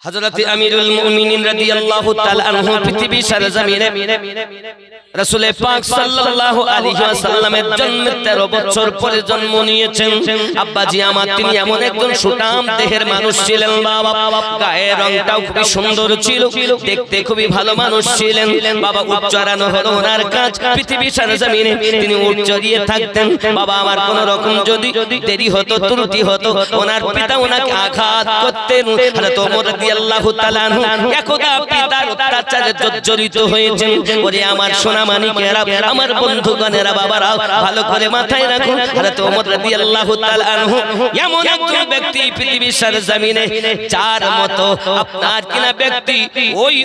হযরত আমিরুল মুমিনিন রাদিয়াল্লাহু তাআলা আনহু পৃথিবী সরজমিনে রাসূল পাক সাল্লাল্লাহু আলাইহি ওয়াসাল্লামের জন্মের 13 বছর পরে জন্ম নিয়েছেন। আব্বাজি আমার তিনি এমন একজন সুঠাম দেহের মানুষ ছিলেন বাবা, গায়ের রংটাও খুবই সুন্দর ছিল, দেখতে খুবই ভালো মানুষ ছিলেন বাবা। উচ্চারণ হলো ওনার কাজ, পৃথিবী সরজমিনে তিনি উচ্চারিয়ে থাকতেন বাবা। আমার কোন রকম যদি দেরি হতো, ত্রুটি হতো, ওনার পিতা ওনাকে আঘাত করতেন। হযরত ওমর রাদিয়াল্লাহু তাআলা আনহু একদা পিতার অত্যাচারে জর্জরিত হয়েছেন। ওরে আমার সোনা মানিকেরা, আমার বন্ধুগণেরা, বাবারা ভালো করে মাথায় রাখুন, হযরত ওমর রাদিয়াল্লাহু তাআলা আনহু এমন একজন ব্যক্তি পৃথিবীর সরজমিনে যার মতো আপনার কিনা ব্যক্তি ওই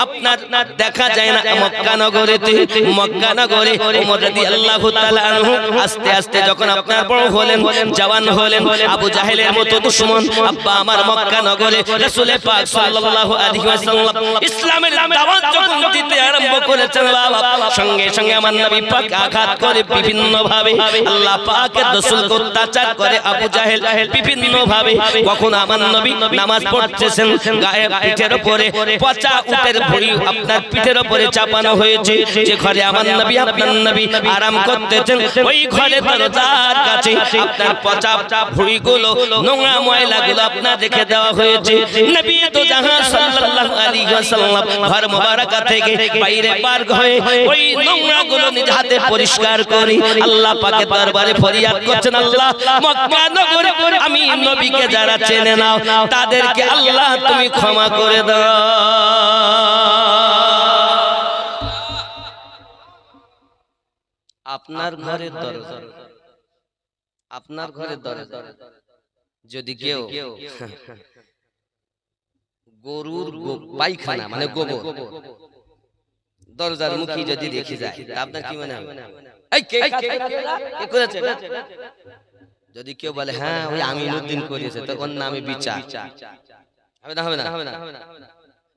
আপনার দেখা যায় না মক্কা নগরেতে। মক্কা নগরে ওমর রাদিয়াল্লাহু তাআলা আনহু আস্তে আস্তে যখন আপনার বড় হলেন, জওয়ান হলেন, আবু জাহেলের মতো দুশমন আব্বা আমার মক্কা নগরে রাসূল পাক সাল্লাল্লাহু আলাইহি ওয়াসাল্লাম ইসলামের দাওয়াত যখন দিতে আরম্ভ করেছেন বাবা, সঙ্গে সঙ্গে আমার নবী পাক আঘাত করে বিভিন্ন ভাবে, আল্লাহ পাকের রাসূলকে অত্যাচার করে আবু জাহেল বিভিন্ন ভাবে। কখন আমার নবী নামাজ পড়তেছেন, গায়ে পিঠের উপরে পচা উটের ভুঁড়ি আপনার পিঠের উপরে চাপানো হয়েছে। যে ঘরে আমার নবী আপনার নবী আরাম করতেছেন, ওই ঘরে দরজার কাছে আপনার পচা ভুঁড়িগুলো, নোংরা ময়লাগুলো আপনার রেখে দেওয়া হয়েছে। নবী তো জাহান সাল্লাল্লাহু আলাইহি ওয়াসাল্লাম ঘর মুবারাকা থেকে বাইরে পার হয়ে ওই নোংরাগুলো নিজ হাতে পরিষ্কার করে আল্লাহ পাকের দরবারে ফরিয়াদ করছেন, আল্লাহ মক্কা নগরে আমি নবীকে যারা চেনে নাও তাদেরকে আল্লাহ তুমি ক্ষমা করে দাও। আপনার ঘরের দরজা, আপনার ঘরের দরজা যদি কেউ গরুর পায়খানা মানে গোবর দরজার মুখে যদি দেখে যায়, আপনার কি মনে হবে? এই কে করেছে? যদি কেউ বলে হ্যাঁ ওই আমিনুদ্দিন করেছে, তো ওর নামে বিচার হবে না? হবে না?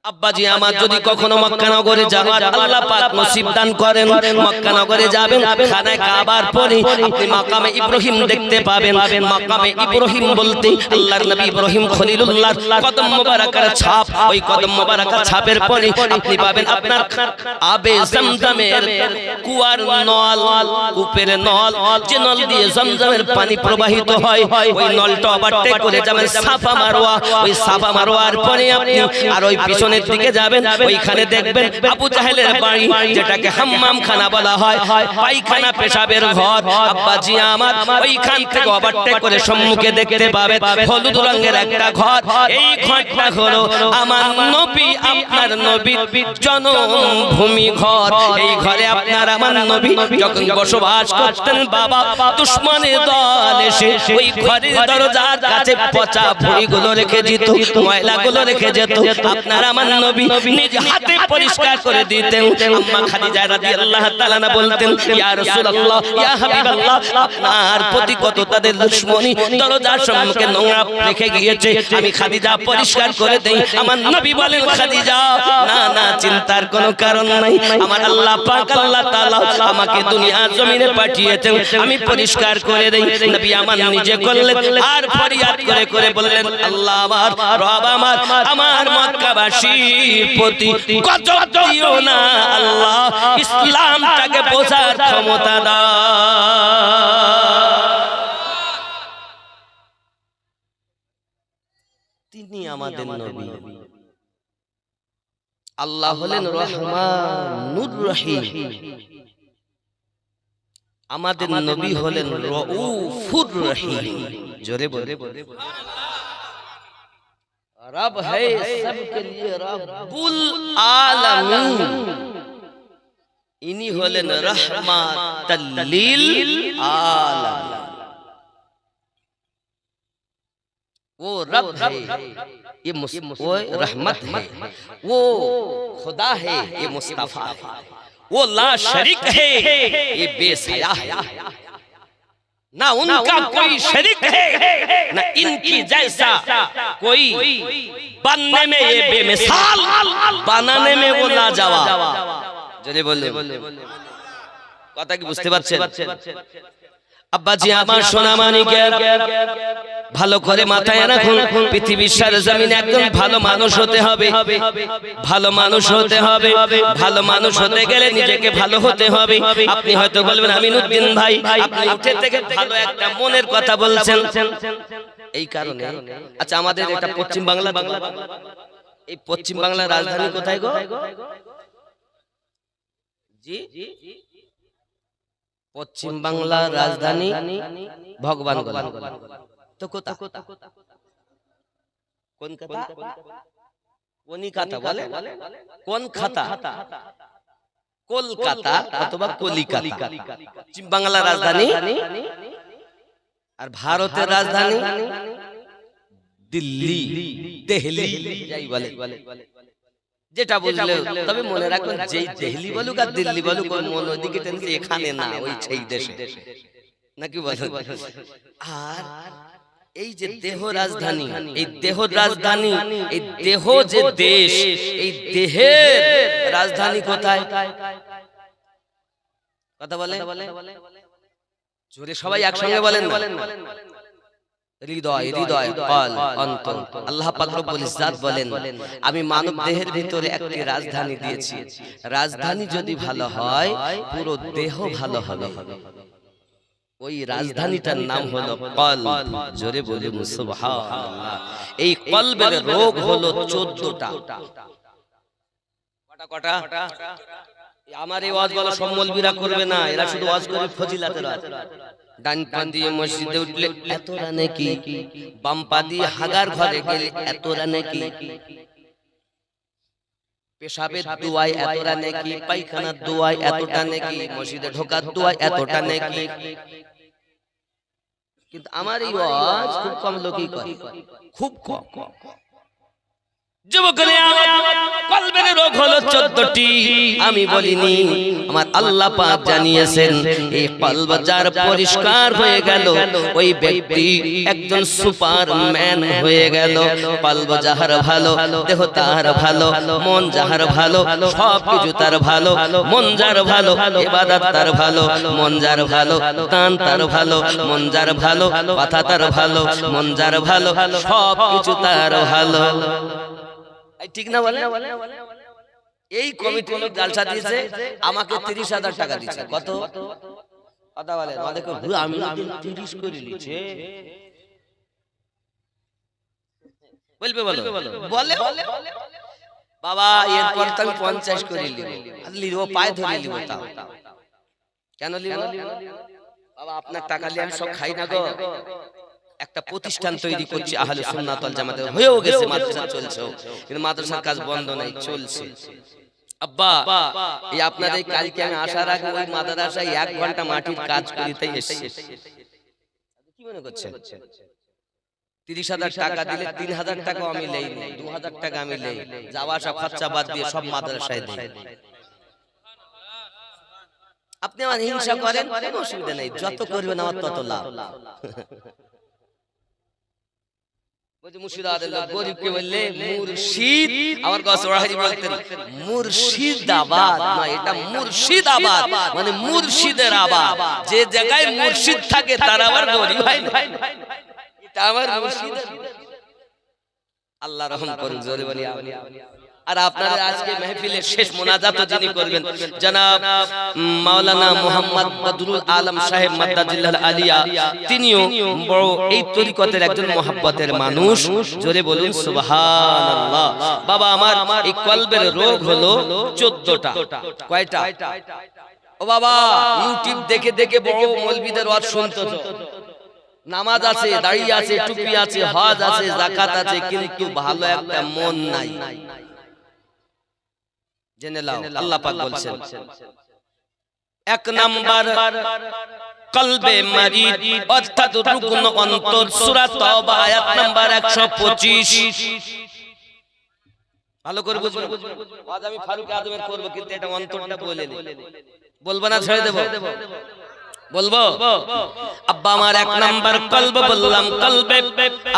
আব্বাজি আমার যদি কখনো মক্কা নগরে যাওয়ার আল্লাহ পাক নসিব দান করেন, মক্কা নগরে যাবেন, খানায় কাবার পরে আপনি মাকামে ইব্রাহিম দেখতে পাবেন। মাকামে ইব্রাহিম বলতে আল্লাহর নবী ইব্রাহিম খলিলুল্লাহর কদম মোবারকের ছাপ, ওই কদম মোবারকের ছাপের পরে আপনি পাবেন আপনার আবে জমজমের কুয়ার নল, কূপের নল, যে নল দিয়ে জমজমের পানি প্রবাহিত হয়, ওই নলটা ওভারটেক করে যাবেন সাফা মারওয়া। ওই সাফা মারওয়ার পরে আপনি আর ওই পিছনের দিকে যাবেন, ওইখানে দেখবেন আবু জাহেলের বাড়ি, যেটাকে হাম্মাম খানা বলা হয়, পায়খানা পেশাবের ঘর। আব্বাজি আমার ওইখান থেকে ওভারটেক করে সম্মুখে দেখতে পাবেন হলুদ রঙের একটা ঘর। এই ঘরটা হলো আমার নবী আপনার নবীর জন্মভূমি ঘর। এই ঘরে আপনার আমার নবী যখন বসবাস করতেন বাবা, দুশমনের দল এসে ওই ঘরের দরজার কাছে পচা ভুঁড়িগুলো রেখে যেত, ময়লাগুলো রেখে যেত, আপনার আমার নবী নিজ হাতে পরিষ্কার করে দিতেন। আম্মা খাদিজা রাদিয়াল্লাহু তাআলা বলতেন, ইয়া রাসূলুল্লাহ, ইয়া হাবিবাল্লাহ, আপনার প্রতি কত তাদের দুশমনী, দরজার সম্মুখে নোংরা রেখে গিয়েছে, আমি খাদিজা পরিষ্কার করে দেই। আমার নবী বলেন, খাদিজা না না, চিন্তার কোনো কারণ নাই, আমার আল্লাহ পাক আল্লাহ তাআলা আমাকে দুনিয়া জমিনে পাঠিয়েছেন, আমি পরিষ্কার করে দেই। নবী আমার নিজে করলেন আর ফরিয়াদ করে করে বললেন, আল্লাহ আমার, রব আমার, আমার মক্কাবাসী প্রতি গজব দিও না আল্লাহ, ইসলামটাকে বোঝার ক্ষমতা দাও। তিনি আমাদের নবী, আল্লাহ হলেন রহমানুর রহিম, আমাদের নবী হলেন রউফুর রহিম। জোরে বলে रब है सबके लिए रब्बुल आलमीन, इन्हीं होलेन रहमतल लिल आलमीन। वो रब है, ये वो रहमत है, वो खुदा है, ये मुस्तफा है, वो ला शरीक है, ये बेसया है, ना उनका कोई शरीक है, ना इनकी जैसा कोई बनने में ये बेमिसाल, बनाने में वो लाजवाब। जरे बोले কথা কি বুঝতে পারছেন? আব্বাজি আমার সোনা মানিকের ভালো করে মাথায় রাখুন, পৃথিবীর সরজমিনে একজন ভালো মানুষ হতে হবে, ভালো মানুষ হতে হবে। ভালো মানুষ হতে গেলে নিজেকে ভালো হতে হবে। আপনি হয়তো বলবেন আমিনুদ্দিন ভাই আপনি উঠে থেকে ভালো একটা মনের কথা বলছেন, এই কারণে। আচ্ছা আমাদের এটা পশ্চিম বাংলা, এই পশ্চিম বাংলার রাজধানী কোথায় গো? জি, পশ্চিম বাংলার রাজধানী ভগবানগোলা। তো কোথা? কোন কথা? কনিকাতা বলে, কোন খাতা? কলকাতা অথবা কলিকাতা পশ্চিম বাংলার রাজধানী। আর ভারতের রাজধানী দিল্লি, দিল্লি যাই বলে, যেটা বুঝলে। তবে মনে রাখবেন যেই দিল্লি বলুক আর দিল্লি বলুক ওর মন ওইদিকে টেনছে, এখানে না, ওই সেই দেশে, নাকি বলেন? আর এই যে দেহ রাজধানী, এই দেহ রাজধানী, এই দেহ যে দেশ, এই দেহের রাজধানী কোথায়? কথা বলে জোরে সবাই একসঙ্গে বলেন না। হৃদয়, হৃদয়, কল, অন্তর। আল্লাহ পাক রব্বুল ইজ্জাত বলেন আমি মানব দেহের ভিতরে একটি রাজধানী দিয়েছি, রাজধানী যদি ভালো হয় পুরো দেহ ভালো হবে। ওই রাজধানীটার নাম হলো কলব। জোরে বলুন সুবহানাল্লাহ। এই কলবের রোগ হলো 14টা। কটা? আমার এই ওয়াজ বলা সম্মলবিরা করবে না, এরা শুধু ওয়াজ করে ফজিলাতের ওয়াজ। ডান পা দিয়ে মসজিদে উঠলে এতটা নেকি, বাম পা দিয়ে হাগার ঘরে গেলে এতটা নেকি, পেশাবের দোয়ায় এতটা নেকি, পায়খানার দোয়ায় এতটা নেকি, মসজিদে ঢোকার দোয়ায় এতটা নেকি। কিন্তু আমার এই ওয়াজ খুব কম লোকই করে, খুব কম। যুবকরা কলবের রোগ হলো 14টি। আমি বলিনি, আমার আল্লাহ পাক জানিয়েছেন এই কলব যার পরিষ্কার হয়ে গেল ওই ব্যক্তি একজন সুপারম্যান হয়ে গেল। কলব যাহার ভালো, দেহ তার ভালো, মন যাহার ভালো, সবকিছু তার ভালো। মন যার ভালো, ইবাদত তার ভালো। মন যার ভালো, দান তার ভালো। মন যার ভালো, কথা তার ভালো। মন যার ভালো, সবকিছু তার ভালো। ঠিক না বলে? এই কমিটি জালসা দিয়েছে, আমাকে 30,000 টাকা দিয়েছে। কত? কথা বলে দেখো আমি 30 করে নিয়েছে বলবে, বলে বাবা এরপর তো আমি 50 করে নিব, ও পায়ে ধরে নিব। তাও কেন নিব বাবা? আপনার টাকা নিয়ে আমি সব খাই না গো। একটা প্রতিষ্ঠান তৈরি করছি আহলে সুন্নাত ওয়াল জামাতের, হয়েও গেছে, মাদ্রাসা চলছে, কিন্তু মাদ্রাসার কাজ বন্ধ নাই, চলছে। আব্বা এই আপনাদের কালকে আমি আসার আগে ওই মাদ্রাসায় 1 ঘন্টা মাটির কাজ করিতে এসেছি। কি মনে করছেন? 30,000 টাকা দিলে 3,000 টাকা আমি নেই, 2,000 টাকা আমি নেই, যাওয়া আসা খরচা বাদ দিয়ে সব মাদ্রাসায় দেই। আপনি আমার হিংসা করেন, কোনো অসুবিধা নেই, যত করবেন আমার তত লাভ। গরিবকে বললে মুর্শিদ, আমার কাছে বলতেন মুর্শিদাবাদ না, এটা মুর্শিদাবাদ মানে মুর্শিদের আবাদ। যে জায়গায় মুর্শিদ থাকে তার আবার গরিব হয় না, এটা আমার মুর্শিদ। আল্লাহ রহম করুন, জোরে বলি। আর আপনাদের আজকে মাহফিলের শেষ মোনাজাত যিনি করবেন জনাব মাওলানা মুহাম্মদ বদরুল আলম সাহেব মাদ্দাজিল্লাহ আলিয়া, তিনিও বড় এই তরিকতের একজন মুহাব্বতের মানুষ। জোরে বলুন সুবহানাল্লাহ। বাবা আমার এই কলবের রোগ হলো 14টা। কয়টা? ও বাবা ইউটিউব দেখে দেখে বড় মৌলবীদের ওয়াজ শুনতেছো, নামাজ আছে, দাড়ি আছে, টুপি আছে, হজ আছে, যাকাত আছে, কিন্তু ভালো একটা মন নাই। জেনে নাও আল্লাহ পাক বলছেন 1 নাম্বার কলবে মারিদ অর্থাৎ রুকন অন্তর, সূরা তওবা আয়াত নাম্বার 125। ভালো করে বুঝবেন, আজ আমি ফারুক আজমের করব, কিন্তু এটা অন্তরটা বলে নি, বলবো না ছেড়ে দেব। বলবো আব্বা আমার এক নাম্বার কলব বললাম কলবে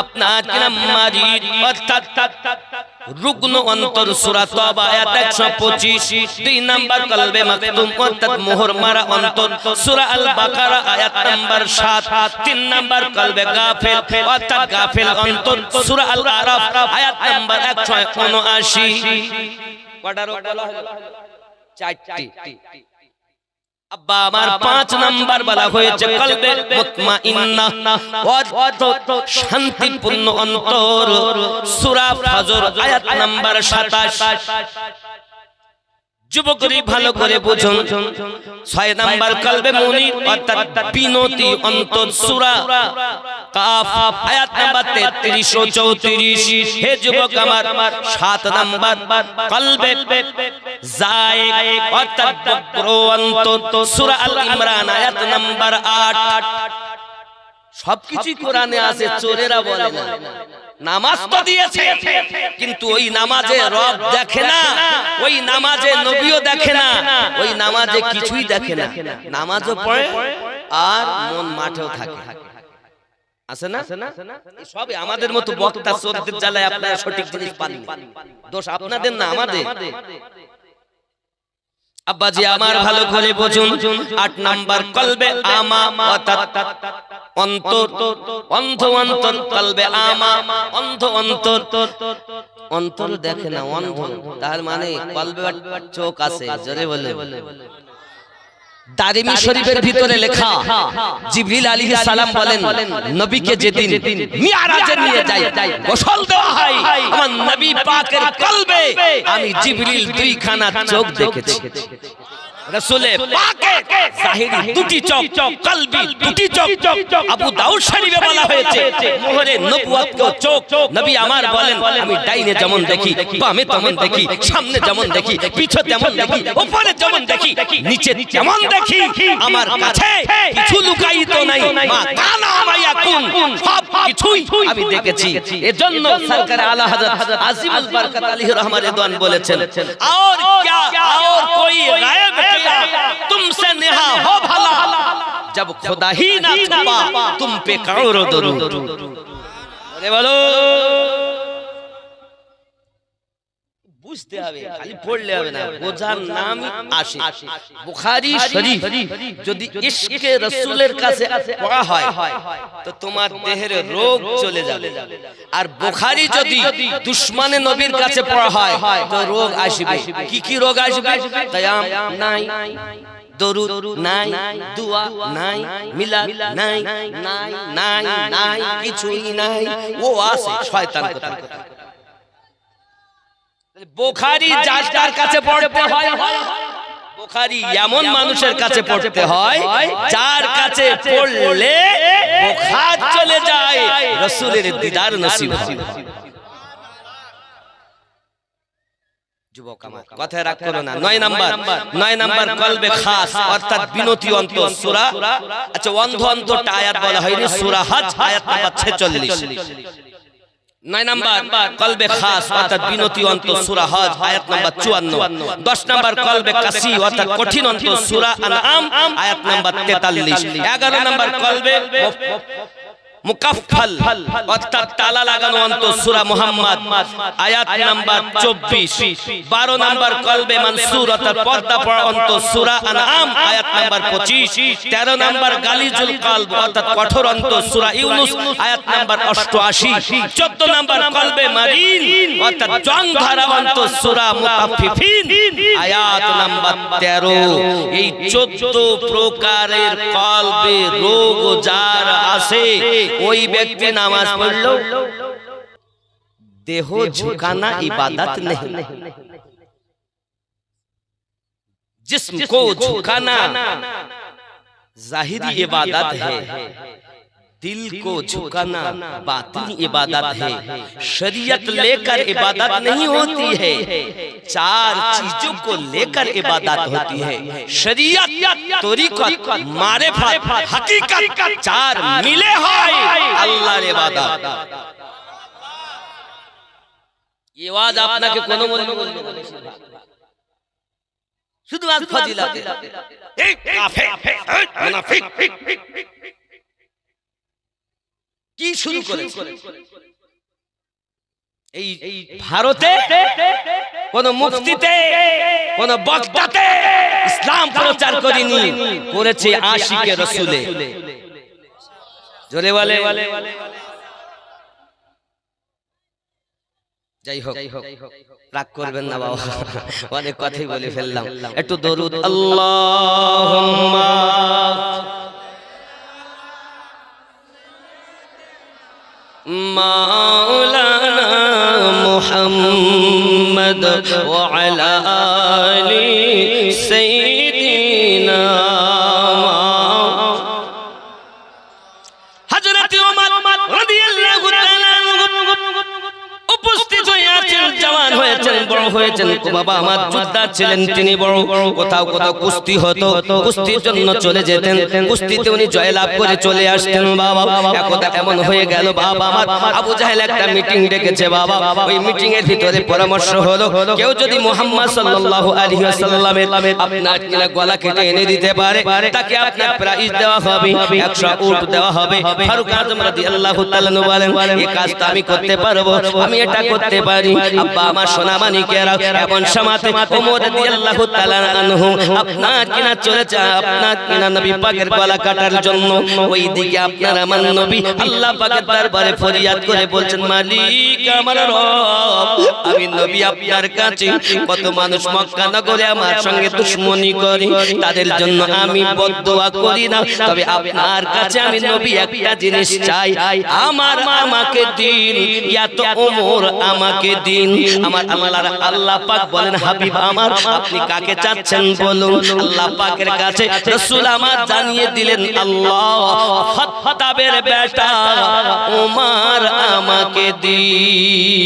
আপনার কি নাম মাজিদ অর্থাৎ রুগ্ন অন্তর সূরা তওবা আয়াত 125 দুই নাম্বার কলবে মাকতুম অর্থাৎ মোহর মারা অন্তর সূরা আল বাকারা আয়াত নাম্বার 7 তিন নাম্বার কলবে গাফিল অর্থাৎ গাফিল অন্তর সূরা আল আরাফ আয়াত নাম্বার 179 কয়টা রোগ বলা হলো চারটি আব্বা আমার পাঁচ নাম্বার বলা হয়েছে কলবে মুতমাইন্না অর্থাৎ শান্তিপূর্ণ অন্তর সূরা ফজর আয়াত নাম্বার 27 যুবকরি ভালো করে বুঝুন ছয় নাম্বার কলবে মুনিব অর্থাৎ বিনতি অন্তর সূরা কাফ আয়াত নাম্বার 33 ও 34 হে যুবক আমার সাত নাম্বার কলবে যায়েক অর্থাৎ বক্র অন্তর সূরা আল ইমরান আয়াত নাম্বার 8 সবকিছুই কোরআনে আছে চোরেরা বলে না নামাজ তো দিয়েছে কিন্তু ওই নামাজে রব দেখে না ওই নামাজে নবীও দেখে না ওই নামাজে কিছুই দেখে না নামাজও পড়ে আর মন মাঠেও থাকে আছে না সব আমাদের মতো বক্তা চোরদের জ্বালায় আপনারা সঠিক জিনিস পাননি দোষ আপনাদের না আমাদের আব্বাজি আমার ভালো করে বুঝুন আট নাম্বার কলবে আমা অর্থাৎ অন্তর অন্ধ অন্তর কলবে আমা অন্ধ অন্তর অন্তর দেখে না অন্ধ তার মানে কলবে চোখ আছে জোরে বলে দারিমি শরীফের ভিতরে লেখা জিবরিল আলাইহিস সালাম বলেন নবীকে যেদিন মিরাজে নিয়ে যায় গোসল দেওয়া হয় আমার নবী পাকের কলবে আমি জিবরিল দুইখানা চোখ দেখেছি রাসূলে পাকে জাহিরি দুটি চোখ কলবি দুটি চোখ আবু দাউদ শরীফে বলা হয়েছে মোহরে নবুয়ত কো চোখ নবী আমার বলেন আমি ডাইনে যেমন দেখি বামে তেমন দেখি সামনে যেমন দেখি পিছে তেমন দেখি উপরে যেমন দেখি নিচে তেমন দেখি আমার কাছে কিছু লুকায়িত নাই মা কানা মায়া কুন সব কিছুই আমি দেখেছি এজন্য সরকার আলা হযরত আজিমুল বরকত আলাইহি রহমান রিদওয়ান বলেছেন और क्या और कोई गायब तुमसे नेहा हो भला जब खुदा ही ना छुपा तुम पे करोड़ों दरूद बोले बोलो বুঝতে হবে খালি পড়লে হবে না বোঝার নামই আসে বুখারী শরীফ যদি ইশকে রাসূলের কাছে পড়া হয় তো তোমার দেহের রোগ চলে যাবে আর বুখারী যদি দুশমনে নবীর কাছে পড়া হয় তো রোগ আসবে কি কি রোগ আসবে কিয়াম নাই দরুদ নাই দোয়া নাই মিলাদ নাই নাই নাই নাই কিছুই নাই ও আছে শয়তান কথা বুখারী যার কাছে পড়তে হয় বুখারী এমন মানুষের কাছে পড়তে হয় যার কাছে পড়লে বুখার চলে যায় রাসূলের দিদার নসিব হয় যুবক আমার কথায় রাগ করো না 9 নাম্বার কলবে খাস অর্থাৎ বিনতি অন্তর সূরা আচ্ছা অন্ধ অন্তরটা আয়াত বলা হয়নি সূরা হজ আয়াত নাম্বার 46 9 নাম্বার কলবে খাস অর্থাৎ বিনতি অন্তর সূরা হজ আয়াত নাম্বার 54 10 নাম্বার কলবে কাসি অর্থাৎ কঠিন অন্তর সূরা আনআম আয়াত নাম্বার 43 11 নাম্বার কলবে মুকাফফাল অর্থাৎ তালা লাগানো অন্তর সূরা মুহাম্মদ আয়াত নাম্বার 24 12 নাম্বার কলবে মনসুর অর্থাৎ পর্দা পড়া অন্তর সূরা আনআম আয়াত নাম্বার 25 13 নাম্বার গালিজুল কলব অর্থাৎ কঠোর অন্তর সূরা ইউনূস আয়াত নাম্বার 88 14 নাম্বার কলবে মারিন অর্থাৎ জং ধারা অন্তর সূরা মুতাফফিফিন আয়াত নাম্বার 13 এই 14 প্রকারের কলবে রোগ যার আছে ওই ব্যক্তি নামাজ পড়লো দেহ ঝুকানা ইবাদত नहीं जिस्म को झुकाना जाहिरी इबादत है दिल को झुकाना बातिनी इबादत है शरीयत लेकर इबादत नहीं होती है चार चीजों को लेकर इबादत होती है शरीयत तरीक़त मारिफत हकीकत चार मिले হয় আল্লাহর ইবাদত ये आवाज আপনাকে কোনো মনে শুধু আজ ফজিলত এই কাফের মুনাফিক কি শুরু করেছে এই ভারতে কোন মুফতিতে কোন বক্তাতে ইসলাম প্রচার করেনি, করেছে আশিকে রাসূলে। জোরে বলে। যাই হোক, রাগ করবেন না বাবা, অনেক কথাই বলে ফেললাম। একটু দরুদ আল্লাহুম্মা মাওলানা মুহাম্মদ ওয়া আলা আলি সাইয়্যিদিনা হযরত ওমর রাদিয়াল্লাহু তাআলা উপস্থিত হয়ে আছেন, জওয়ান হয়েছেন, বড় হয়েছেন। বাবা আমার যোদ্ধা ছিলেন তিনি, বড় কোথাও কোথাও কুস্তি হতো, কুস্তির জন্য চলে যেতেন, কুস্তিতে উনি জয়লাভ করে চলে আসতেন। বাবা একদা এমন হয়ে গেল, বাবা আমার আবু জাহেল একটা মিটিং ডেকেছে। বাবা ওই মিটিং এর ভিতরে পরামর্শ হলো, কেউ যদি মুহাম্মদ সাল্লাল্লাহু আলাইহি ওয়াসাল্লামের আপনার কিনা গলা কেটে এনে দিতে পারে, তাকে আপনার প্রাইজ দেওয়া হবে, 100 উট দেওয়া হবে। ফারুক আযম রাদিয়াল্লাহু তাআলা বলেন, এই কাজটা আমি করতে পারবো, আমি এটা করতে পারি। আব্বা আমার সোনা মানিকেরা, এমন সময়তে ওমর রাদিয়াল্লাহু তাআলা আনহু আপনার কিনা চলেছে, আপনার কিনা নবী পাকের গলা কাটার জন্য। ওইদিকে আপনার আমার নবী আল্লাহ পাকের দরবারে ফরিয়াদ করে বলছেন, মালিক আমার রব, আমি নবী আপনার কাছে কত মানুষ মক্কা নগরে আমার সঙ্গে দুশমনি করে, তাদের জন্য আমি বদদোয়া করি না, তবে আপনার কাছে আমি নবী একটা জিনিস চাই, আমাকে দিন, ইয়া তো ওমর আমাকে দিন। আমার আল্লাহ পাক বলেন, হাবিব আমার আপনি কাকে চাচ্ছেন বলুন। আল্লাহ পাকের কাছে রাসূল আমার জানিয়ে দিলেন, আল্লাহ খাত্তাবের বেটা ওমর আমাকে দিন।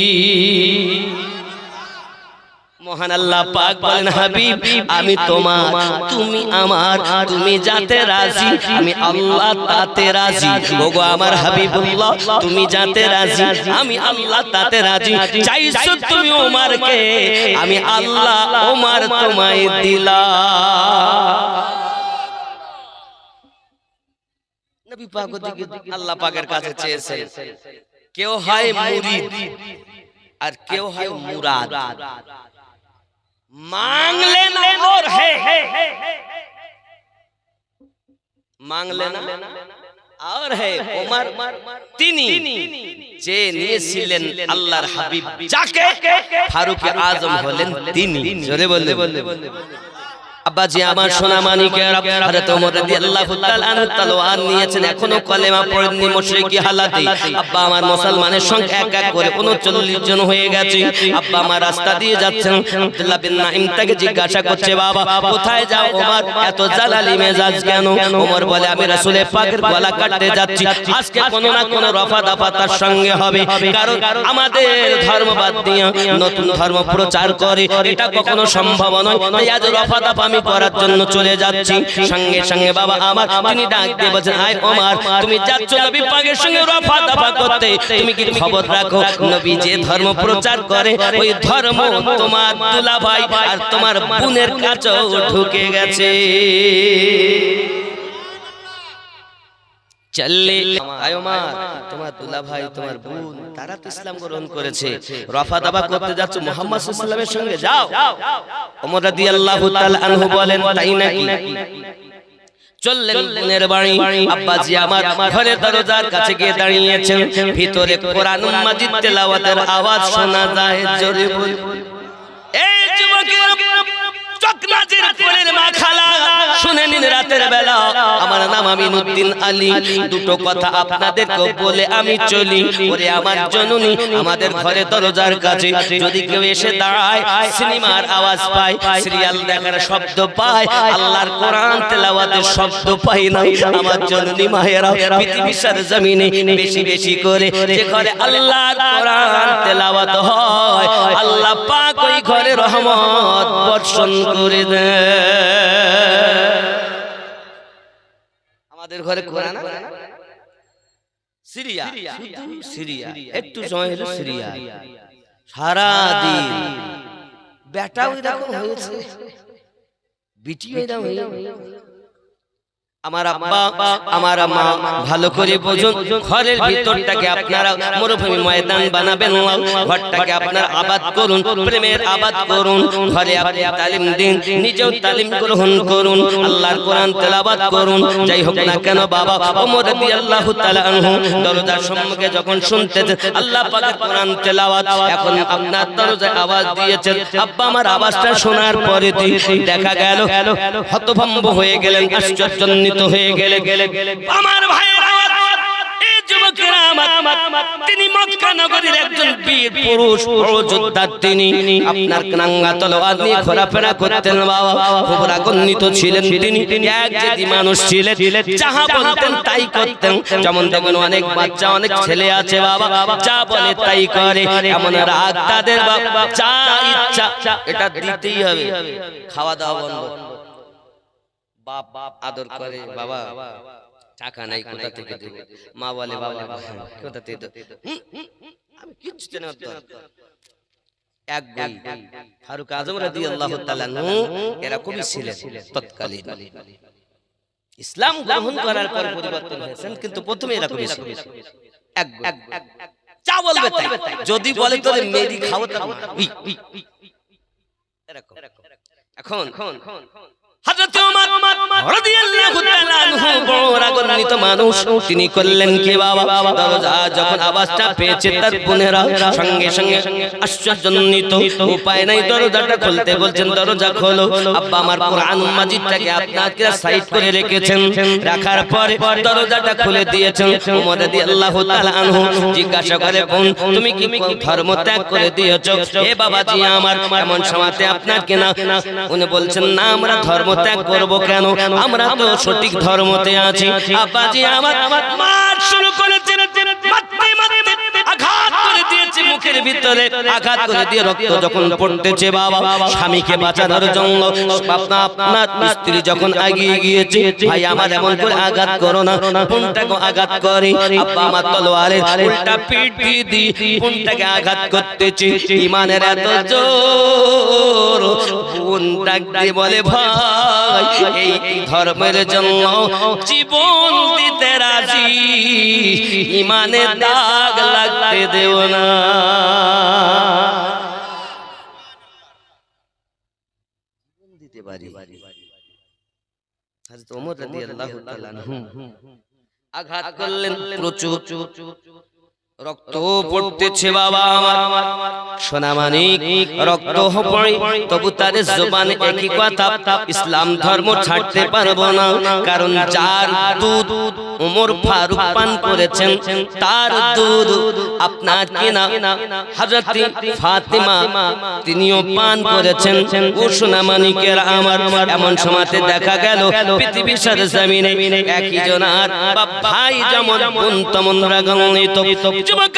মহান আল্লাহ পাক বলেন, হাবিব আমি তোমার, তুমি আমার, তুমি যাতে রাজি আমি আল্লাহ তাতে রাজি। ওগো আমার হাবিবুল্লাহ, তুমি যাতে রাজি আমি আল্লাহ তাতে রাজি। চাইছো তুমি ওমরকে, আমি আল্লাহ ওমর তোমায় দিলাম। নবী পাক ওদিকে আল্লাহ পাকের কাছে চেয়েছেন, কেউ হয় মুরিদ আর কেউ হয় মুরাদ। मांगले ना और है, मांगले ना और है। ওমর তিনি যে নিয়েছিলেন আল্লাহর হাবিব যাকে, ফারুক আযম হলেন তিনি। জোরে বললে আব্বাজি আমার সোনা মানিকেরা, হযরত ওমর রাদিয়াল্লাহু তাআলা আনহু তলোয়ার নিয়েছেন, এখনো কলেমা পড়েননি মুশরিকি হালাতে। আব্বা আমার মুসলমানের সংখ্যা এক এক করে 39 জন হয়ে গেছে। আব্বা আমার রাস্তা দিয়ে যাচ্ছেন, আব্দুল্লাহ বিন নাইম তাকে জিজ্ঞাসা করছে, বাবা কোথায় যাও ওমর, এত জালালি মেজাজ কেন? ওমর বলে, আমি রাসূলের পাকের গলা কাটতে যাচ্ছি, আজকে কোনো না কোনো রফা দফা তার সঙ্গে হবে, কারণ আমাদের ধর্ম বাদ দিয়ে নতুন ধর্ম প্রচার করে, এটা কখনো সম্ভব নয়, তাই আজ রফা দফা করার জন্য চলে যাচ্ছি। সঙ্গে সঙ্গে বাবা আমার তিনি ডাক দিয়ে বলেন, আয় ওমর তুমি যাচ্ছ নবী পাকের সঙ্গে রফা দফা করতে, তুমি কি খবর রাখো নবী যে ধর্ম প্রচার করে ওই ধর্ম তোমার দুলাভাই আর তোমার বোনের কাছেও ঢুকে গেছে। চললে আয় ওমর, তোমার দুলাভাই তোমার বোন তারা তো ইসলাম গ্রহণ করেছে, রফা দফা করতে যাচ্ছ মুহাম্মদ সাল্লাল্লাহু আলাইহি ওয়াসাল্লামের সঙ্গে, যাও। ওমর রাদিয়াল্লাহু তাআলা আনহু বলেন, তাই নাকি? চললেন বোনের বাড়ি। আব্বাজি আমার ঘরের দরজার কাছে গিয়ে দাঁড়িয়েছেন, ভিতরে কোরআন মাজিদ তেলাওয়াতের আওয়াজ শোনা যায়। জোরে বল, এই যুবকেরা চকনাজির পরের মা খালা শুনে নিন, রাতের বেলা আমার নাম আমিনুদ্দিন আলী, দুটো কথা আপনাদেরকে বলে আমি চলি। ওরে আমার জননী, আমাদের ঘরে দরজার কাছে যদি কেউ এসে দাঁড়ায়, সিনেমার আওয়াজ পায়, সিরিয়াল দেখার শব্দ পায়, আল্লাহর কোরআন তেলাওয়াতের শব্দ পাই না, আমার জননী মায়েরা পৃথিবীর জমিনে বেশি বেশি করে যে ঘরে আল্লাহর কোরআন তেলাওয়াত হয়, আল্লাহ পাক ওই ঘরে রহমত বর্ষণ করে দেয়। আমাদের ঘরে কোরআন সিরিয়া, সিরিয়া একটু সময় হলো সিরিয়া, সারা দিন বেটা ওই রকম হয়েছে, বিটি এরকম হয়ে যাবে। আমার আব্বা আমার মা ভালো করে বুঝুন, ঘরের ভিতরটাকে আপনারা মরুভূমি ময়দান বানাবেন না, ঘরটাকে আপনারা আবাদ করুন, প্রেমের আবাদ করুন। ঘরে আপনি তালিম দিন, নিজেও তালিম গ্রহণ করুন, আল্লাহর কোরআন তেলাওয়াত করুন। যাই হোক না কেন বাবা, ওমর রাদিয়াল্লাহু তাআলা আনহু দরজার সম্মুখে যখন শুনতেছেন আল্লাহ পাকের কোরআন তেলাওয়াত, এখন আপনার দরজায় আওয়াজ দিয়েছেন, আব্বা আমার আওয়াজটা শোনার পরে দেখা গেল হতভম্ব হয়ে গেলেন, আশ্চর্যান্বিত হয়ে গেলে আমার ভাইয়েরা, এই যুবকেরা আমার, তিনি মক্কা নগরীর একজন বীর পুরুষ যোদ্ধা, তিনি আপনার নাঙ্গা তলোয়ার নিয়ে ঘোরাফেরা করতেন বাবা, খুব রাগান্বিত ছিলেন তিনি, এক জাতি মানুষ ছিলেন, যাহা বলতেন তাই করতেন। যেমন দেখুন অনেক বাচ্চা অনেক ছেলে আছে বাবা, যা বলে তাই করে, এমন রাগ তাদের বাবা, যা ইচ্ছা এটা দিতেই হবে, খাওয়া দাওয়া বন্ধ। বাপ আদর করে, বাবা টাকা নাই কোথা থেকে দেব, মা বলে বাবা কোথা থেকে দেব, আমি কিচ্ছু জানি না। এক বই ফারুক আজম রাদিয়াল্লাহু তাআলা আনহু এরকমই ছিলেন তৎকালীন, ইসলাম গ্রহণ করার পর পরিবর্তন হয়েছেন, কিন্তু প্রথমে এরকমই ছিলেন। এক যা বলবে তাই, যদি বলে তোরে মেরি খাও তা এরকম। এখন হযরত ওমর রাদিয়াল্লাহু তাআলা আনহু বড় রাগান্বিত মানুষ, তিনি করলেন কি বাবা, দরজা যখন আওয়াজটা পেয়েছে তার বোনেরা সঙ্গে সঙ্গে আশ্চর্যান্বিত, উপায় নাই দরজাটা খুলতে, বলছেন দরজা খোলো। আব্বা আমার কোরআন মাজিদটাকে আপনাকে সাইড করে রেখেছেন, রাখার পরে দরজাটা খুলে দিয়েছেন। ওমর রাদিয়াল্লাহু তাআলা আনহু জিজ্ঞাসা করে, বোন তুমি কি ধর্ম ত্যাগ করে দিয়েছো? এ বাবাজি আমার, এমন সময়তে আপনার কেনা, উনি বলছেন না আমরা ধর্ম ত্যাগ করব কেন, আমরা তো সঠিক ধর্মতে আছি। আব্বাজি আমার মার শুরু করেছেন, মারতে মারতে আঘাত করে দিয়েছে মুখের ভিতরে, আঘাত করে দিয়ে রক্ত যখন পড়তেছে বাবা, স্বামীকে বাঁচানোর জন্য আপনার স্ত্রী যখন এগিয়ে গিয়েছে, ভাই আমার এমন করে আঘাত করো না, বোনটাকে আঘাত করে, আব্বা আমার তলোয়ারে উল্টা পিঠ দিয়ে দিয়ে বোনটাকে আঘাত করতেছে। ইমানের এত জোর, বোন ডাক দিয়ে বলে ভাই এই ধর্মের জন্য জীবন দিতে রাজি, ইমানের দাগ লাগতে দেব না। দিতে পারি। হযরত ওমর রাদিয়াল্লাহু তাআলা আনহু আঘাত করলেন, প্রচুর রক্ত পড়তেছে বাবা আমার, সোনামানিক রক্ত পড়ে, তবু তার জবানে একই কথা, ইসলাম ধর্ম ছাড়তে পারবো না, কারণ যার দুধ ওমর ফারুক পান করেছেন তার দুধ আপনার কিনা হযরত ফাতিমা তিনিও পান করেছেন। ও সোনামানিকের আমার, এমন সময়তে দেখা গেল পৃথিবীর জমিনে একই জনার বাপ ভাই যেমন বোন তেমন রাগান্বিত। যুবক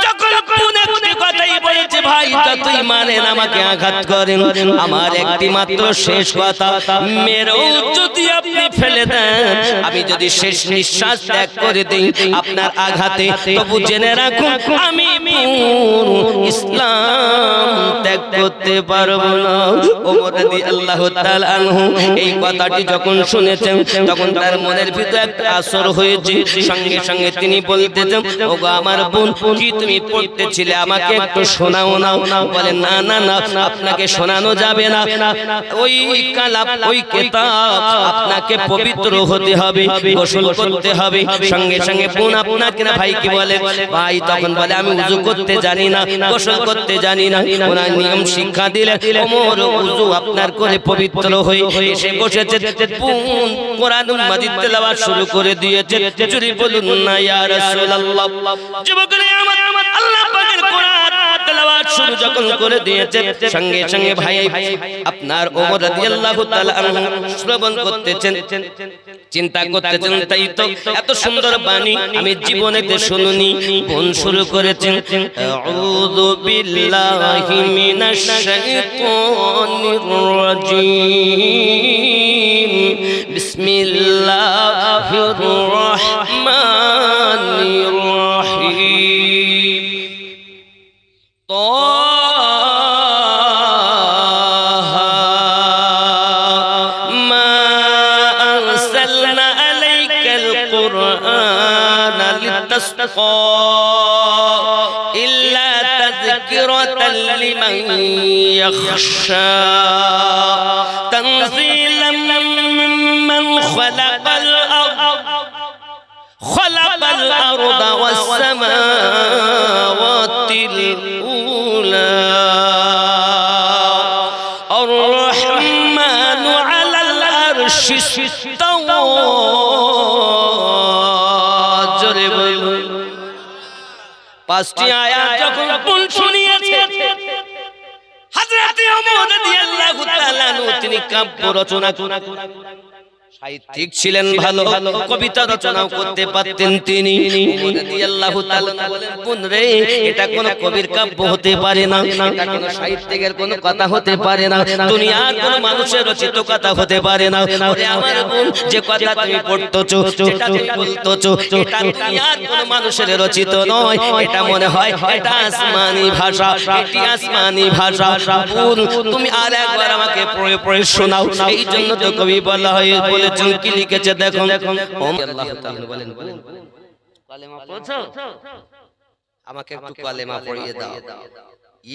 যখন পুনে কথাই বলেছে ভাই যতই মানেন আমাকে আঘাত করেন, আমার একটি মাত্র শেষ কথা, মেরেও যদি আপনি ফেলে দেন, আমি যদি শেষ নিঃশ্বাস ত্যাগ করে দেই আপনার আঘাতে, তবু জেনে রাখুন আমি ইসলাম ত্যাগ করতে পারবো না। ওমর রাদিয়াল্লাহু তাআলা আনহু এই কথাটি যখন শুনেছেন, তখন তার মনের ভিতরে একটা আসর হয়েছে, সঙ্গে সঙ্গে তিনি বলতেছেন, ওগো আমার বোন কি তুমি পড়তেছিলে আমাকে একটু শোনাও না? বলে না না না, আপনাকে শোনানো যাবে না, ওই কালাম ওই কিতাব আপনাকে পবিত্র হতে হবে, গোসল করতে হবে। সঙ্গে সঙ্গে বোন আপনাকে না ভাই কি বলে, ভাই তখন বলে আমি ওযু করতে জানি না, গোসল করতে জানি না। ওনার নিয়ম শিক্ষা দিলে ওমর ওযু আপনার করে পবিত্র হয়ে এসে বসেছে। বোন কোরআন মাজিদ তেলাওয়াত শুরু করে দিয়েছে। জোরে বলুন না ইয়া রাসূলুল্লাহ। যুবকরা আমার, আল্লাহ পাকের কোরআন তেলাওয়াত শুরু যখন করে দিয়েছে, সঙ্গে সঙ্গে ভাই আপনার ওমর রাদিয়াল্লাহু তাআলা আনহু শ্রবণ করতেছেন, চিন্তা করতেছেন, তাই তো এত সুন্দর বাণী আমি জীবনেতে শুনিনি। বোন শুরু করেছেন, আউযু বিল্লাহি মিনাশ শাইতানির রাজীম, বিসমিল্লাহির রাহমানির রাহিম, يستسقى إلا تذكرة لمن يخشى تنزيلا ممن خلق الأرض والسماوات الأولى الرحمن على العرش استوى পাঁচটি আয়াত যখন কোন শুনিয়েছে হযরত ওমর রাদিয়াল্লাহু তাআলা তিনি কাব্য রচনা সাহিত্যিক ছিলেন, ভালো কবিতা রচনাও করতে পারতেন তিনি। ওমর রাদিয়াল্লাহু তাআলা বলেন, বোন রে, এটা কোন কবির কাব্য হতে পারে না, এটা কোন সাহিত্যিকের কোন কথা হতে পারে না, দুনিয়ার কোন মানুষের রচিত কথা হতে পারে না। ওরে আমার বোন, যে কথা তুমি পড়তেছো, যেটা তুমি বলতেছো, এটা দুনিয়ার কোন মানুষের রচিত নয়, এটা মনে হয় এটা আসমানি ভাষা, এটি আসমানি ভাষা। বোন, তুমি আর একবার আমাকে পড়ে পড়ে শোনাও। এই জন্য তো কবি বলা হয়, বলেছেন কি লিখেছে দেখো। আল্লাহ তাআলা বলেন, কালেমা পড়ছো, আমাকে একটু কালেমা পড়িয়ে দাও।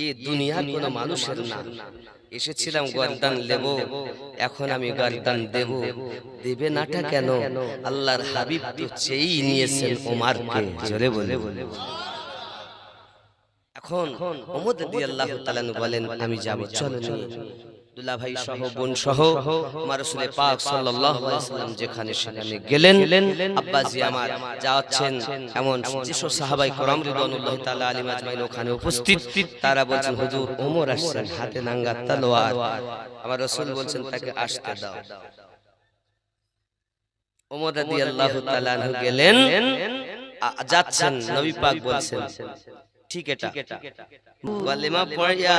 এই দুনিয়ার কোন মানুষের না, এসেছিলাম গর্দান নেব, এখন আমি গর্দান দেব। দেবে নাটা কেন? আল্লাহর হাবিব তো চেয়েই নিয়েছেন ওমরকে। জোরে বলে এখন ওমর রাদিয়াল্লাহু তাআলা বলেন, আমি যাব, চলো নিয়ে দুলা ভাই সহ বোন সহ আমার রাসূল পাক সাল্লাল্লাহু আলাইহি ওয়াসাল্লাম যেখানে সেখানে গেলেন। আব্বাজি আমার যাচ্ছেন, এমন যেসব সাহাবায়ে কেরাম রিদওয়ানুল্লাহি তাআলা আলাইহিম আজমাইন ওখানে উপস্থিত, তারা বলছেন, হুজুর ওমর আসছেন, হাতে নাঙ্গা তলোয়ার। আমার রাসূল বলছেন, তাকে আসতে দাও। ওমর রাদিয়াল্লাহু তাআলা আনহু গেলেন, যাচ্ছেন, নবী পাক বলছেন, ঠিক এটা কালেমা পড়িয়া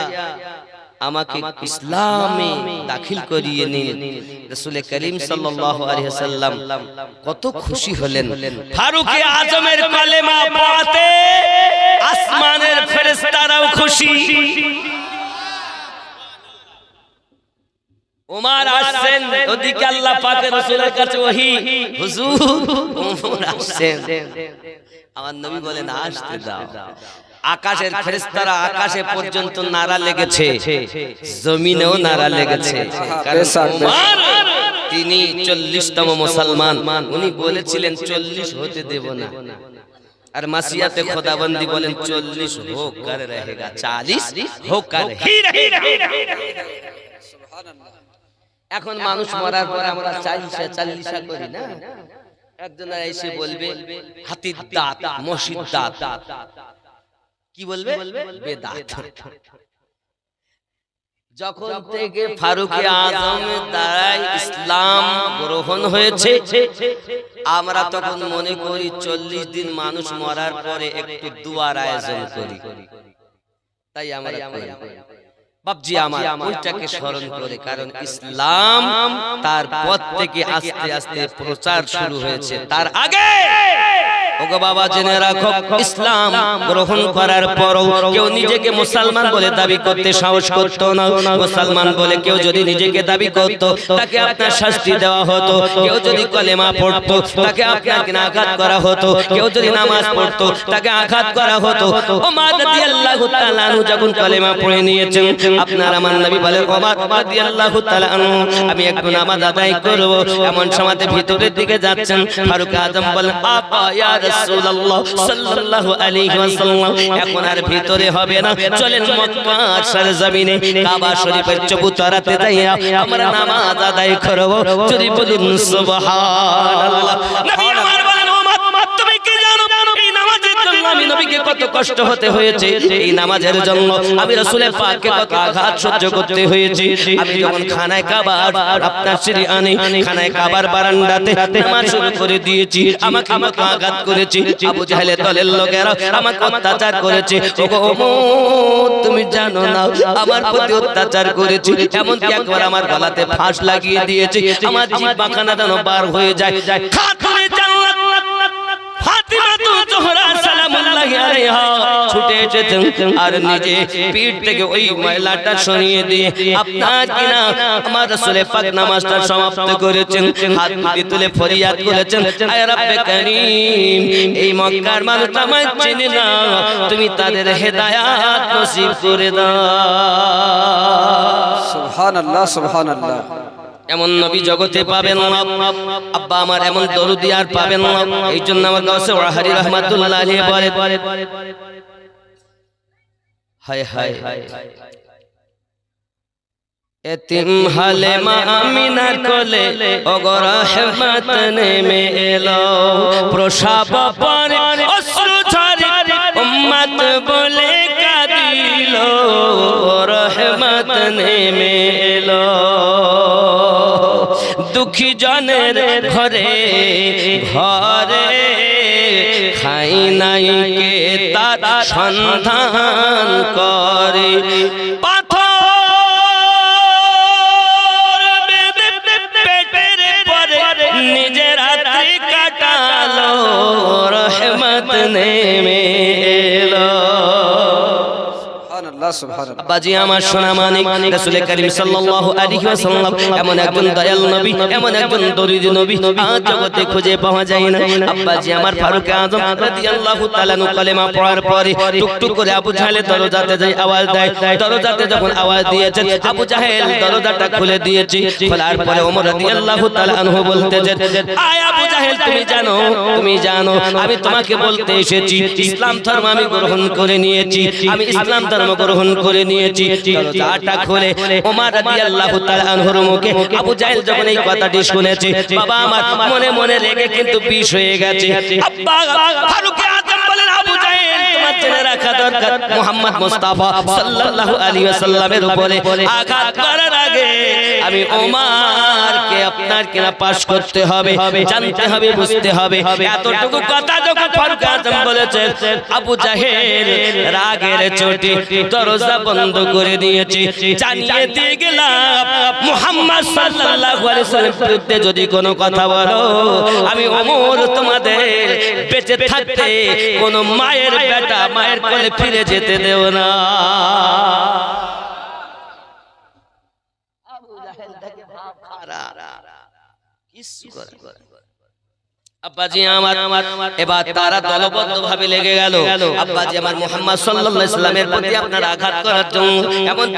আমাকে ইসলামে দাখিল করিয়ে নিন। রাসূল করিম সাল্লাল্লাহু আলাইহি ওয়াসাল্লাম কত খুশি হলেন। ফারুক আজমের কালেমা পড়াতে আসমানের ফেরেশতারাও খুশি। ওমর আসছেন, ওদিকে আল্লাহ পাকের রাসূলের কাছে ওহী, হুজুর ওমর আসছেন। আমার নবী বলেন, আসতে দাও। আকাশের ফেরেশতারা আকাশে পর্যন্ত নারা লেগেছে, জমিনেও নারা লেগেছে, কারণ ওমর তিনি 40তম মুসলমান। উনি বলেছিলেন 40 হতে দেব না, আর মাসিয়াতে খোদাবন্দি বলেন 40 হোক কর रहेगा, 40 হোক কর হি रहेगा। সুবহানাল্লাহ। এখন মানুষ মরার পর আমরা 40 করি না। একজন এসে বলবে হাতির দাঁত, মশির দাঁত, কি বলবে? বেদাত। যখন থেকে ফারুক আজমের দ্বারাই ইসলাম গ্রহণ হয়েছে, আমরা তখন মনে করি 40 দিন মানুষ মরার পরে একটু দুয়ার আয়োজন করি, তাই আমরা করি। বাপজি আমার ওইটাকে স্মরণ করে, কারণ ইসলাম তার পথ থেকে আস্তে আস্তে প্রচার শুরু হয়েছে। তার আগে ওগো বাবা জেনে রাখো, ইসলাম গ্রহণ করার পরও কেউ নিজেকে মুসলমান বলে দাবি করতে সাহস করত না। মুসলমান বলে কেউ যদি নিজেকে দাবি করত, তাকে আপনার শাস্তি দেওয়া হতো। কেউ যদি কলেমা পড়তো, তাকে আপনাকে আঘাত করা হতো। কেউ যদি নামাজ পড়তো, তাকে আঘাত করা হতো। ওমর রাদিয়াল্লাহু তাআলা আনহু যখন কলেমা পড়ে নিয়েছেন, আপনার আমার নবী বলে, ওমর রাদিয়াল্লাহু তাআলা আনহু, আমি একটু নামাজ আদায় করব। এমন সময় ভিতরের দিকে যাচ্ছেন, ফারুক আজম বলেন, আপা ইয়া রাসূলুল্লাহ সাল্লাল্লাহু আলাইহি ওয়াসাল্লাম, এখন আর ভিতরে হবে না, চলেন মক্কার সরজমিনে কাবা শরীফের চবুতরাতে যাইয়া আমরা নামাজ আদায় করব। যদি বলুন সুবহানাল্লাহ। নবী আমার বলেন, ওমর তুমি কি জানো এই নামাজের জন্য আমি নবীকে কত কষ্ট হতে হয়েছে, এই নামাজের জন্য আমি রাসূলের পাককে কত আঘাত সহ্য করতে হয়েছে। আমি যখন খানায় কাবার আপনার শ্রী আনি খানায় কাবার বারান্দাতে নামাজ শুরু করে দিয়েছি, আমাকে কত আঘাত করেছে, আবু জাহেলের দলের লোকেরা আমাকে অত্যাচার করেছে। ওগো ওমর তুমি জানো না আমার প্রতি অত্যাচার করেছে, এমনকি একবার আমার গলাতে ফাঁস লাগিয়ে দিয়েছে, আমার জিহ্বাখানা যেন বার হয়ে যায়। খাতুনে জান্নাত ফাতিমাতু জোহরা সালামুল্লাহি আলাইহা ছুটে এসেছেন আর নিজে পিঠ থেকে ওই ময়লাটা সরিয়ে দিয়ে আপনার কিনা আমার রাসূল পাক নামাজটা সমাপ্ত করেছেন হাত দুটি তুলে ফরিয়াদ করেছেন আয় রব্বে কারীম এই মক্কার মানুষ আমায় চেনে না তুমি তাদের হেদায়াত নসিব করে দাও সুবহানাল্লাহ সুবহানাল্লাহ এমন নবী জগতে পাবেন না আব্বা আমার এমন দরুদি আর পাবেন না এইজন্য আমার গাউসে ওয়াহারি রাহমাতুল্লাহ আলাইহি বলে হায় হায় এতিম হালেমা আমিনার কোলে ওগো রহমত নেমে এলো প্রসাব পরে অশ্রু ঝরে উম্মত বলে কাঁদিল রহমত নেমে এলো দুঃখী জনের ঘরে ঘরে খাই নাই কে তার সন্ধান করে নিজের রাত্রি কাটালো রহমত নেমে এলো সুবহানাল্লাহ সুবহানাল্লাহ আব্বাজি আমার সোনা মানিক রাসূল করিম সাল্লাল্লাহু আলাইহি ওয়াসাল্লাম এমন একজন দয়াল নবী এমন একজন দরিদ্র নবী আজ জগতে খুঁজে পাওয়া যায় না আব্বাজি আমার ফারুক আযম রাদিয়াল্লাহু তাআলা নু কালেমা পড়ার পরে টুকটুক করে আবু জাহেল দরজাতে যায় আওয়াজ দেয় দরজাতে যখন আওয়াজ দিয়েছে আবু জাহেল দরজাটা খুলে দিয়েছে খোলার পরে ওমর রাদিয়াল্লাহু তাআলা আনহু বলতেছেন আয় আবু জাহেল তুমি জানো আমি তোমাকে বলতে এসেছি ইসলাম ধর্ম আমি গ্রহণ করে নিয়েছি আমি ইসলাম ধর্ম গ্রহণ করে নিয়েছি দরজাটা খুলে ওমর রাদিয়াল্লাহু তাআলা আনহুর মুখে আবু জাহেল যখন এই কথাটি শুনেছে বাবা আমার মনে মনে রেগে কিন্তু বিষ হয়ে গেছে আব্বা ফারুক আযম বলেন আবু জাহেল তোমার জেনে রাখা দরকার মুহাম্মদ মুস্তাফা সাল্লাল্লাহু আলাইহি ওয়াসাল্লামের উপরে আঘাত করার আগে আমি ওমরকে আপনার কিনা পাশ করতে হবে জানতে হবে বুঝতে হবে এতটুকু কথা যখন ফারুক আযম বলেছেন আবু জাহেল রাগের চোটে দরজা বন্ধ করে দিয়েছে জানিয়ে দিয়ে গেলাম মুহাম্মদ সাল্লাল্লাহু আলাইহি ওয়াসাল্লামের বিরুদ্ধে যদি কোনো কথা বলো আমি ওমর তোমাদের বেঁচে থাকতে কোনো মায়ের বেটা মায়ের কোলে ফিরে যেতে দেব না আবু জাহেল দেখে ভাব খারাপ কিছু করে আব্বাজি আমার এবার তারা দলবদ্ধভাবে লেগে গেল আব্বাজি আমার মুহাম্মদ সাল্লাল্লাহু আলাইহি সাল্লামের প্রতি আপনার আঘাত করার জন্য এমন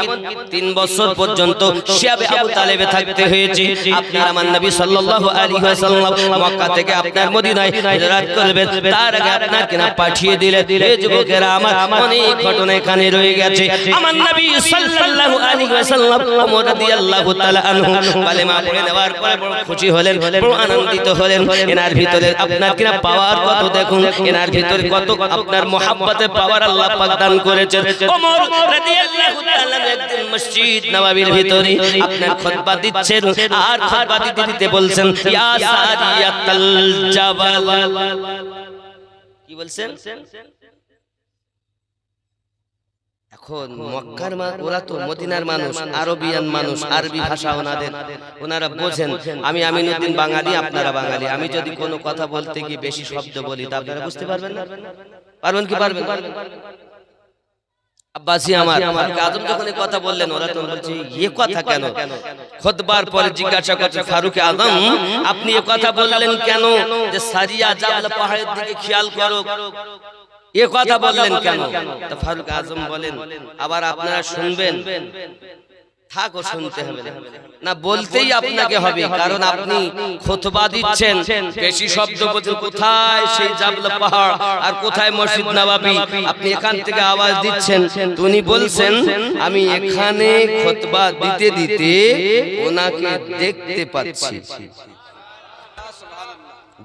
3 বছর পর্যন্ত শিয়াবে আবু তালেবে থাকতে হয়েছে আপনার আমার নবী সাল্লাল্লাহু আলাইহি ওয়াসাল্লাম মক্কা থেকে আপনার মদিনায় হিজরত করবেন তার আগে আপনার কিনা পাঠিয়ে দিলেন এই যুবকেরা আমার অনেক ঘটনা এখানে রয়ে গেছে আমার নবী সাল্লাল্লাহু আলাইহি ওয়াসাল্লাম ওমর রাদিয়াল্লাহু তাআলা আনহু কালেমা পড়ে নেওয়ার পরে বড় খুশি হলেন বড় আনন্দিত হলেন এনার ভিতরে আপনার কিনা পাওয়ার কত দেখুন এনার ভিতরে কত আপনার মোহাব্বতে পাওয়ার আল্লাহ পাক দান করেছেন ওমর রাদিয়াল্লাহু তাআলা একদিন মসজিদ নববীর ভিতরে আপনার খুতবা দিচ্ছেন আর খুতবা দিতে বলছেন ইয়া সারিয়াতাল জাবাল কি বলছেন এখন মক্কার ওরা তো মদিনার মানুষ আরবিয়ান মানুষ আরবি ভাষা ওনারা বোঝেন আমি আমিনুদ্দিন বাঙালি আপনারা বাঙালি আমি যদি কোনো কথা বলতে গিয়ে বেশি শব্দ বলি তা আপনারা বুঝতে পারবেন না পারবেন কি পারবেন আব্বাসি আমার ফারুক আযম যখন এই কথা বললেন ওরা তো বলছে এই কথা কেন খুতবার পরে জিজ্ঞাসা করছে ফারুক আযম আপনি এই কথা বললেন কেন যে সারিয়া জাবল পাহাড়ের দিকে খেয়াল করো এ কথা বললেন কেন তো ফারুক আযম বলেন আবার আপনারা শুনবেন থাকো শুনতে হবে না বলতেই আপনাকে হবে কারণ আপনি খুতবা দিচ্ছেন বেশি শব্দ বলছেন কোথায় সেই জাবল পাহাড় আর কোথায় মসজিদ নববী আপনি এখান থেকে আওয়াজ দিচ্ছেন উনি বলছেন আমি এখানে খুতবা দিতে দিতে ওনাকে দেখতে পাচ্ছি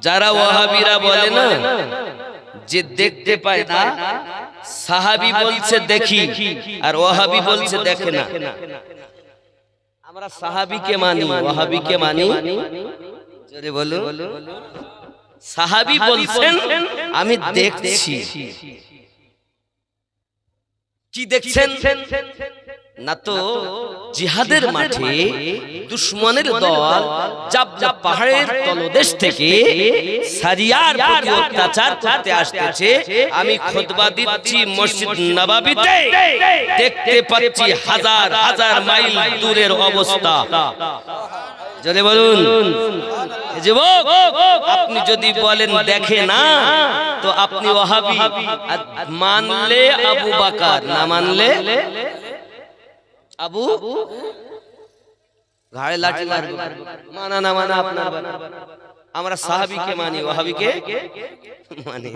যারা ওয়াহাবিরা বলে না যে দেখতে পায় না সাহাবী বলছে দেখি আর ওয়াহাবি বলছে দেখে না আমরা সাহাবীকে মানি ওয়াহাবিকে মানি জোরে বলো সাহাবী বলছেন আমি দেখছি কি দেখছেন না তো জিহাদের মাঠে দুশমনের দল জাবলা পাহাড়ের তলদেশ থেকে সারিয়ার প্রতি অত্যাচার করতে আসতেছে। আমি খুতবা দিচ্ছি মসজিদ নববীতে, দেখতে পাচ্ছি হাজার হাজার মাইল দূরের অবস্থা। জোরে বলুন যুবক, আপনি যদি বলেন দেখে না, তো আপনি ওয়াহাবি। মানলে আবু বকর, না মানলে আবু ঘাড়ে লাঠি মারবে। মানা না মানা আপনার, আমরা সাহাবীকে মানি, ওয়াহাবিকে মানি।